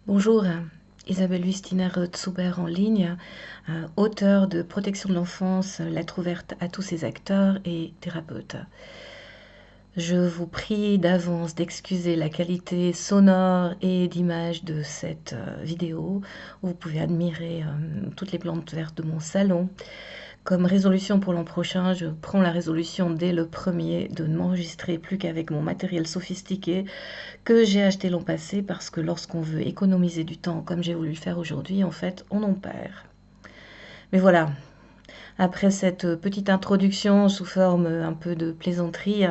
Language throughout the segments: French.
Bonjour, Isabelle Wüstiner-Zuber en ligne, auteure de Protection de l'enfance, lettre ouverte à tous ses acteurs et thérapeute. Je vous prie d'avance d'excuser la qualité sonore et d'image de cette vidéo où vous pouvez admirer toutes les plantes vertes de mon salon. Comme résolution pour l'an prochain, je prends la résolution dès le premier de ne m'enregistrer plus qu'avec mon matériel sophistiqué que j'ai acheté l'an passé parce que lorsqu'on veut économiser du temps comme j'ai voulu le faire aujourd'hui, en fait, on en perd. Mais voilà, après cette petite introduction sous forme un peu de plaisanterie,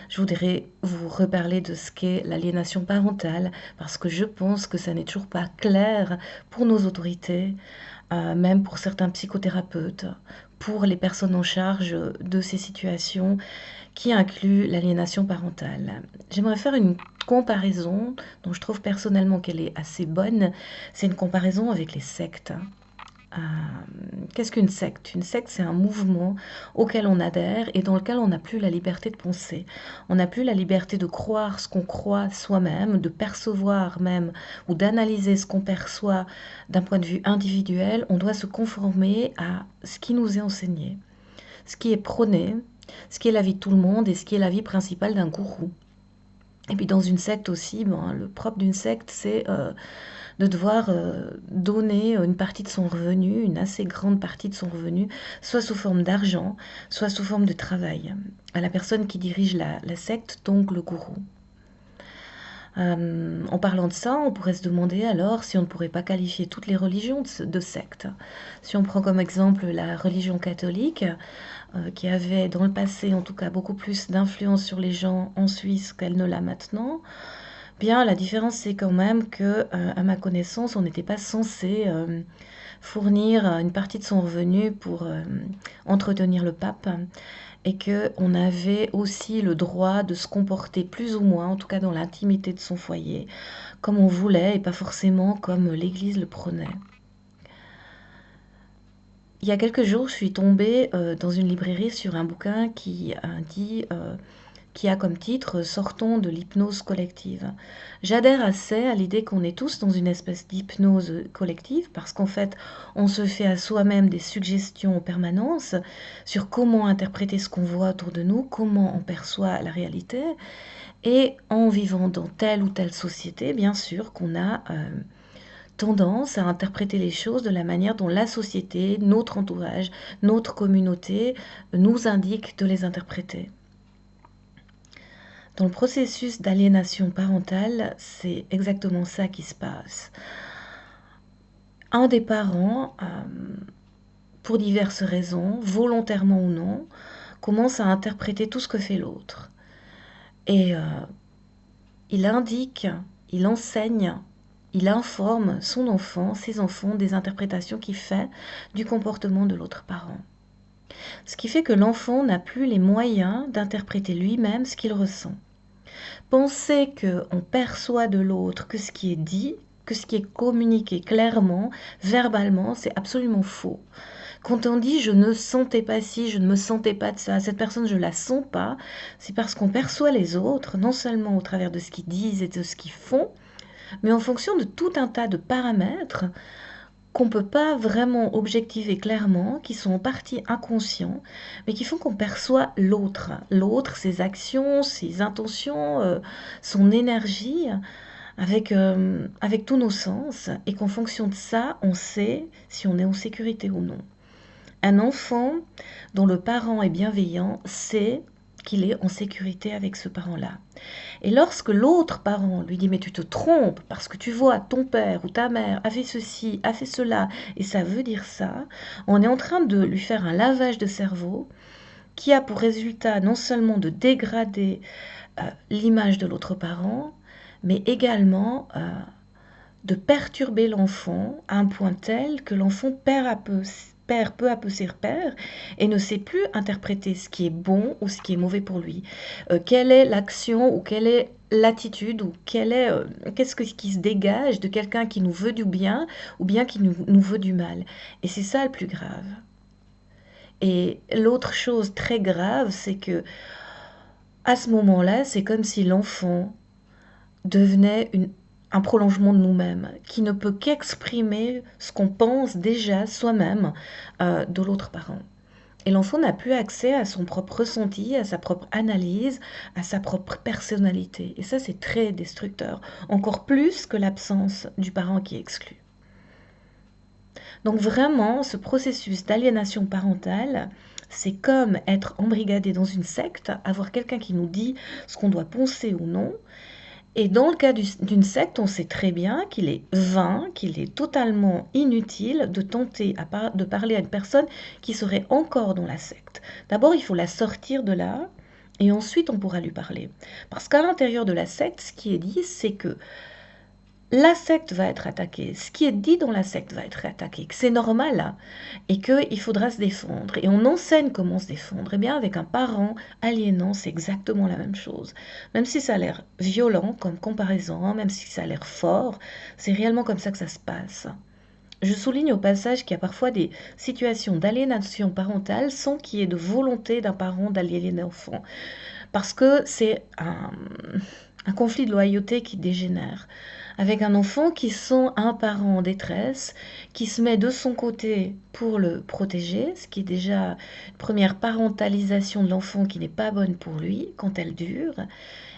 je voudrais vous reparler de ce qu'est l'aliénation parentale parce que je pense que ça n'est toujours pas clair pour nos autorités, même pour certains psychothérapeutes, pour les personnes en charge de ces situations qui inclut l'aliénation parentale. J'aimerais faire une comparaison dont je trouve personnellement qu'elle est assez bonne. C'est une comparaison avec les sectes. Euh, Qu'est-ce qu'une secte? Une secte, c'est un mouvement auquel on adhère et dans lequel on n'a plus la liberté de penser. On n'a plus la liberté de croire ce qu'on croit soi-même, de percevoir même ou d'analyser ce qu'on perçoit d'un point de vue individuel. On doit se conformer à ce qui nous est enseigné, ce qui est prôné, ce qui est la vie de tout le monde et ce qui est la vie principale d'un gourou. Et puis dans une secte aussi, le propre d'une secte, c'est de devoir donner une partie de son revenu, une assez grande partie de son revenu, soit sous forme d'argent, soit sous forme de travail, à la personne qui dirige la secte, donc le gourou. En parlant de ça, on pourrait se demander alors si on ne pourrait pas qualifier toutes les religions de sectes. Si on prend comme exemple la religion catholique, qui avait dans le passé en tout cas beaucoup plus d'influence sur les gens en Suisse qu'elle ne l'a maintenant, bien la différence c'est quand même que, à ma connaissance, on n'était pas censé fournir une partie de son revenu pour entretenir le pape et que on avait aussi le droit de se comporter plus ou moins, en tout cas dans l'intimité de son foyer, comme on voulait et pas forcément comme l'Église le prônait. Il y a quelques jours, je suis tombée dans une librairie sur un bouquin qui a comme titre Sortons de l'hypnose collective. J'adhère assez à l'idée qu'on est tous dans une espèce d'hypnose collective parce qu'en fait, on se fait à soi-même des suggestions en permanence sur comment interpréter ce qu'on voit autour de nous, comment on perçoit la réalité. Et en vivant dans telle ou telle société, bien sûr qu'on a tendance à interpréter les choses de la manière dont la société, notre entourage, notre communauté nous indique de les interpréter. Dans le processus d'aliénation parentale, c'est exactement ça qui se passe. Un des parents, pour diverses raisons, volontairement ou non, commence à interpréter tout ce que fait l'autre. Et il indique, il enseigne, il informe son enfant, ses enfants, des interprétations qu'il fait du comportement de l'autre parent. Ce qui fait que l'enfant n'a plus les moyens d'interpréter lui-même ce qu'il ressent. Penser qu'on perçoit de l'autre que ce qui est dit, que ce qui est communiqué clairement, verbalement, c'est absolument faux. Quand on dit je ne sentais pas ci, je ne me sentais pas de ça, cette personne je la sens pas, c'est parce qu'on perçoit les autres, non seulement au travers de ce qu'ils disent et de ce qu'ils font, mais en fonction de tout un tas de paramètres qu'on ne peut pas vraiment objectiver clairement, qui sont en partie inconscients, mais qui font qu'on perçoit l'autre. L'autre, ses actions, ses intentions, son énergie, avec tous nos sens, et qu'en fonction de ça, on sait si on est en sécurité ou non. Un enfant dont le parent est bienveillant sait qu'il est en sécurité avec ce parent-là. Et lorsque l'autre parent lui dit mais tu te trompes parce que tu vois ton père ou ta mère a fait ceci, a fait cela et ça veut dire ça, on est en train de lui faire un lavage de cerveau qui a pour résultat non seulement de dégrader l'image de l'autre parent, mais également de perturber l'enfant à un point tel que l'enfant perd peu à peu ses repères et ne sait plus interpréter ce qui est bon ou ce qui est mauvais pour lui. Quelle est l'action ou quelle est l'attitude ou qu'est-ce qui se dégage de quelqu'un qui nous veut du bien ou bien qui nous veut du mal. Et c'est ça le plus grave. Et l'autre chose très grave, c'est que à ce moment-là, c'est comme si l'enfant devenait un prolongement de nous-mêmes, qui ne peut qu'exprimer ce qu'on pense déjà soi-même de l'autre parent. Et l'enfant n'a plus accès à son propre ressenti, à sa propre analyse, à sa propre personnalité. Et ça, c'est très destructeur, encore plus que l'absence du parent qui est exclu. Donc vraiment, ce processus d'aliénation parentale, c'est comme être embrigadé dans une secte, avoir quelqu'un qui nous dit ce qu'on doit penser ou non. Et dans le cas d'une secte, on sait très bien qu'il est vain, qu'il est totalement inutile de tenter de parler à une personne qui serait encore dans la secte. D'abord, il faut la sortir de là, et ensuite on pourra lui parler. Parce qu'à l'intérieur de la secte, ce qui est dit, c'est que la secte va être attaquée, ce qui est dit dans la secte va être attaqué, que c'est normal hein, et qu'il faudra se défendre. Et on enseigne comment se défendre. Eh bien, avec un parent aliénant, c'est exactement la même chose. Même si ça a l'air violent comme comparaison, même si ça a l'air fort, c'est réellement comme ça que ça se passe. Je souligne au passage qu'il y a parfois des situations d'aliénation parentale sans qu'il y ait de volonté d'un parent d'aliéner l'enfant. Parce que c'est un conflit de loyauté qui dégénère. Avec un enfant qui sent un parent en détresse, qui se met de son côté pour le protéger, ce qui est déjà une première parentalisation de l'enfant qui n'est pas bonne pour lui quand elle dure,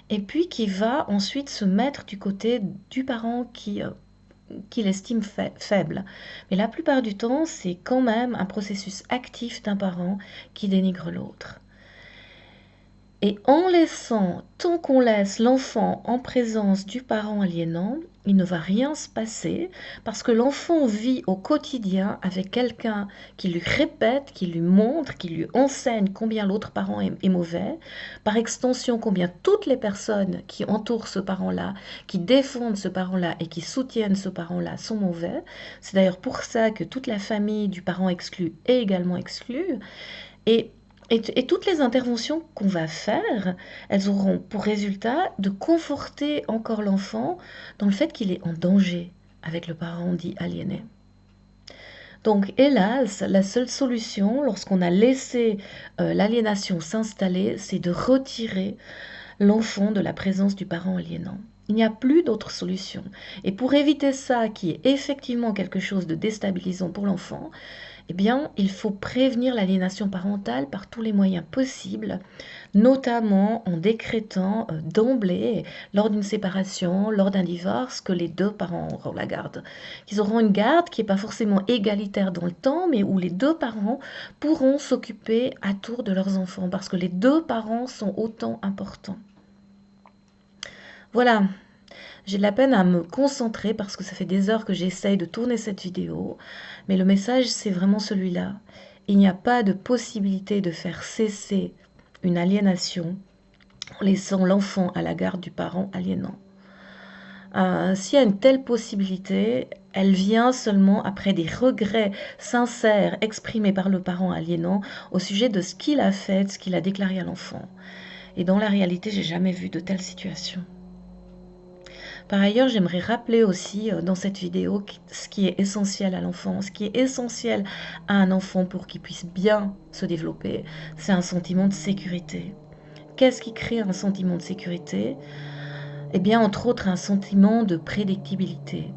et puis qui va ensuite se mettre du côté du parent qu'il estime faible. Mais la plupart du temps, c'est quand même un processus actif d'un parent qui dénigre l'autre. Et en laissant, tant qu'on laisse l'enfant en présence du parent aliénant, il ne va rien se passer parce que l'enfant vit au quotidien avec quelqu'un qui lui répète, qui lui montre, qui lui enseigne combien l'autre parent est mauvais, par extension combien toutes les personnes qui entourent ce parent-là, qui défendent ce parent-là et qui soutiennent ce parent-là sont mauvais. C'est d'ailleurs pour ça que toute la famille du parent exclu est également exclue. Et et toutes les interventions qu'on va faire, elles auront pour résultat de conforter encore l'enfant dans le fait qu'il est en danger avec le parent dit aliéné. Donc, hélas, la seule solution, lorsqu'on a laissé l'aliénation s'installer, c'est de retirer l'enfant de la présence du parent aliénant. Il n'y a plus d'autre solution. Et pour éviter ça, qui est effectivement quelque chose de déstabilisant pour l'enfant, eh bien, il faut prévenir l'aliénation parentale par tous les moyens possibles, notamment en décrétant d'emblée, lors d'une séparation, lors d'un divorce, que les deux parents auront la garde. Qu'ils auront une garde qui n'est pas forcément égalitaire dans le temps, mais où les deux parents pourront s'occuper à tour de leurs enfants, parce que les deux parents sont autant importants. Voilà, j'ai de la peine à me concentrer parce que ça fait des heures que j'essaye de tourner cette vidéo, mais le message c'est vraiment celui-là. Il n'y a pas de possibilité de faire cesser une aliénation en laissant l'enfant à la garde du parent aliénant. S'il y a une telle possibilité, elle vient seulement après des regrets sincères exprimés par le parent aliénant au sujet de ce qu'il a fait, de ce qu'il a déclaré à l'enfant. Et dans la réalité, j'ai jamais vu de telle situation. Par ailleurs, j'aimerais rappeler aussi dans cette vidéo ce qui est essentiel à l'enfant, ce qui est essentiel à un enfant pour qu'il puisse bien se développer, c'est un sentiment de sécurité. Qu'est-ce qui crée un sentiment de sécurité? Eh bien, entre autres, un sentiment de prédictibilité,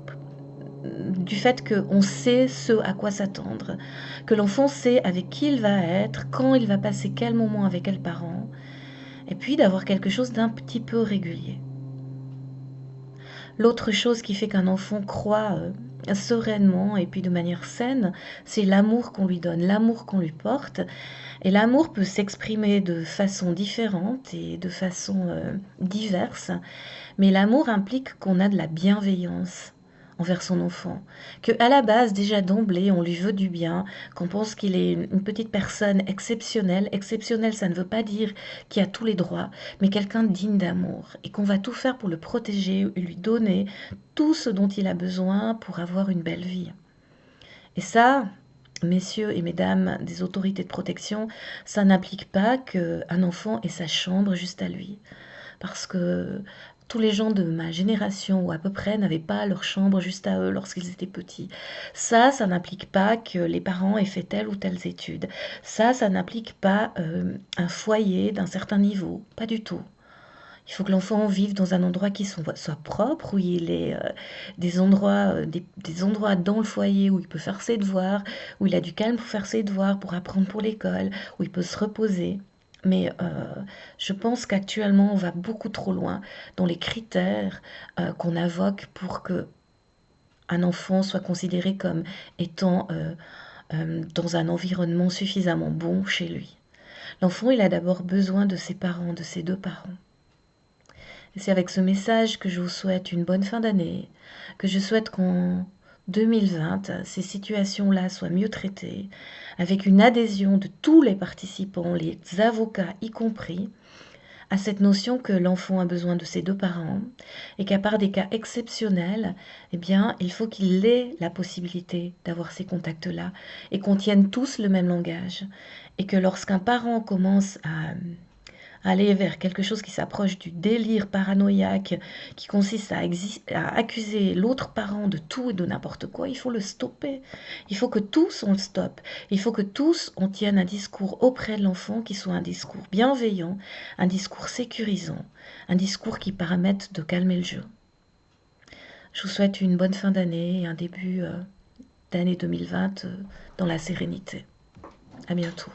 du fait qu'on sait ce à quoi s'attendre, que l'enfant sait avec qui il va être, quand il va passer quel moment avec quel parent, et puis d'avoir quelque chose d'un petit peu régulier. L'autre chose qui fait qu'un enfant croit sereinement et puis de manière saine, c'est l'amour qu'on lui donne, l'amour qu'on lui porte. Et l'amour peut s'exprimer de façon différente et de façon diverse, mais l'amour implique qu'on a de la bienveillance envers son enfant, que à la base déjà d'emblée on lui veut du bien, qu'on pense qu'il est une petite personne exceptionnelle. Exceptionnelle, ça ne veut pas dire qu'il a tous les droits, mais quelqu'un digne d'amour et qu'on va tout faire pour le protéger et lui donner tout ce dont il a besoin pour avoir une belle vie. Et ça, messieurs et mesdames des autorités de protection, ça n'implique pas qu'un enfant ait sa chambre juste à lui. Parce que tous les gens de ma génération, ou à peu près, n'avaient pas leur chambre juste à eux lorsqu'ils étaient petits. Ça n'implique pas que les parents aient fait telle ou telle étude. Ça n'implique pas un foyer d'un certain niveau. Pas du tout. Il faut que l'enfant vive dans un endroit qui soit propre, où il ait des endroits dans le foyer où il peut faire ses devoirs, où il a du calme pour faire ses devoirs, pour apprendre pour l'école, où il peut se reposer. Mais je pense qu'actuellement, on va beaucoup trop loin dans les critères qu'on invoque pour que un enfant soit considéré comme étant dans un environnement suffisamment bon chez lui. L'enfant, il a d'abord besoin de ses parents, de ses deux parents. Et c'est avec ce message que je vous souhaite une bonne fin d'année, que je souhaite qu'en 2020, ces situations-là soient mieux traitées, avec une adhésion de tous les participants, les avocats y compris, à cette notion que l'enfant a besoin de ses deux parents et qu'à part des cas exceptionnels, eh bien, il faut qu'il ait la possibilité d'avoir ces contacts-là et qu'on tienne tous le même langage. Et que lorsqu'un parent commence à aller vers quelque chose qui s'approche du délire paranoïaque, qui consiste à accuser l'autre parent de tout et de n'importe quoi, il faut le stopper. Il faut que tous on le stoppe. Il faut que tous on tienne un discours auprès de l'enfant qui soit un discours bienveillant, un discours sécurisant, un discours qui permette de calmer le jeu. Je vous souhaite une bonne fin d'année et un début d'année 2020 dans la sérénité. À bientôt.